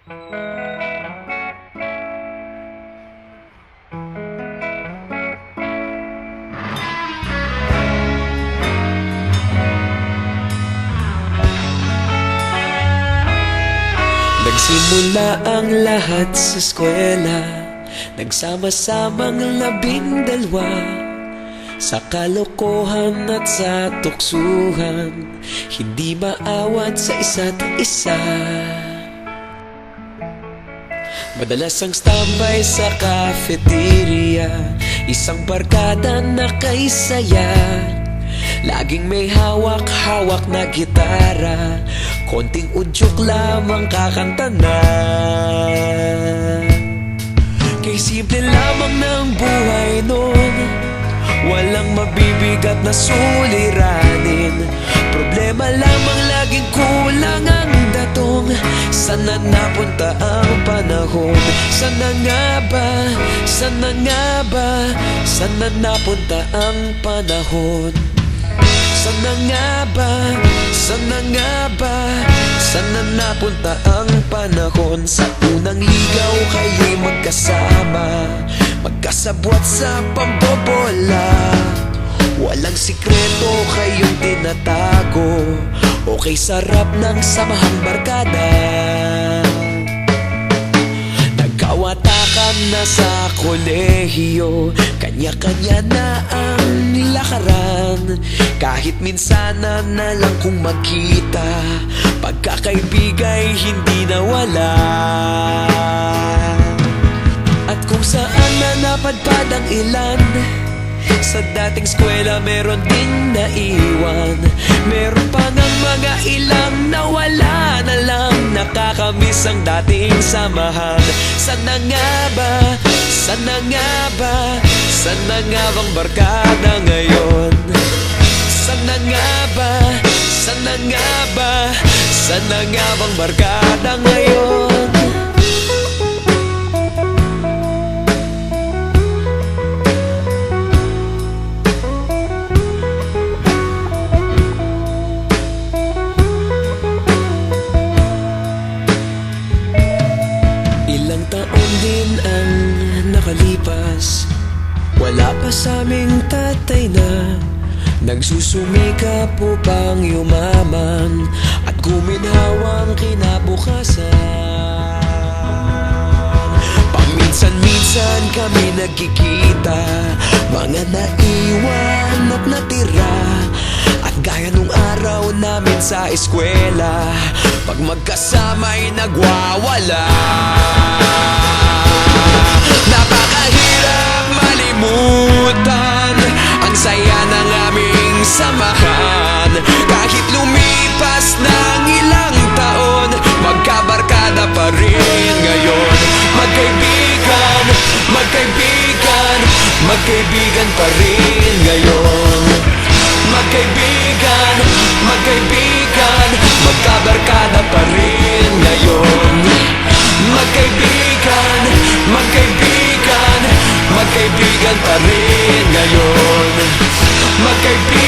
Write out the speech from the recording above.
Nagsimula ang lahat sa eskwela, nagsama-samang 12 sa kalokohan at sa tuksuhan, hindi maawat sa isa't isa. Madalas ang standby sa cafeteria, isang barkada na kay saya. Laging may hawak-hawak na gitara, konting udyok lamang kakanta na. Kay simple lamang ng buhay nun, walang mabibigat na suliranin. Problema lamang laging kulang ang datong. Sana napunta ang panahon? Sana nga ba? Sana nga ba? Sana napunta ang panahon? Sana nga ba? Sana nga ba? Sana napunta ang panahon? Sa unang ligaw kayo'y magkasama, magkasabwat sa pambobola. Walang sikreto kayong tinatago, okay sarap ng samahang barkada. Nagkawatakan na sa kolehiyo, kanya-kanya na ang lakaran. Kahit minsan na lang kung magkita, pagkakaibigay hindi nawala. At kung saan na napadpad ang ilan, sa dating eskwela meron ding naiwan. Meron pa ng mga ilang nawala na lang, nakakamiss ang dating samahan. Sana nga ba? Sana nga ba? Sana nga bang barkada ngayon? Sana nga ba? Sana nga ba? Sana nga bang barkada ngayon? Ilang taon din ang nakalipas, wala pa sa aming tatay na nagsusumikap upang yumaman at guminhawang kinabukasan. Paminsan-minsan kami nagkikita, mga naiwan at natira. At gaya nung araw namin sa eskwela, pag magkasama'y nagwawala. Napakahirap malimutan ang saya ng aming samahan. Kahit lumipas ng ilang taon, magkabarkada pa rin ngayon. Magkaibigan, magkaibigan, magkaibigan pa rin ngayon. Magkaibigan, magkaibigan, magkabarkada pa rin ngayon. Magkaibigan, magkaibigan, magkaibigan pa rin ngayon. Magkaibigan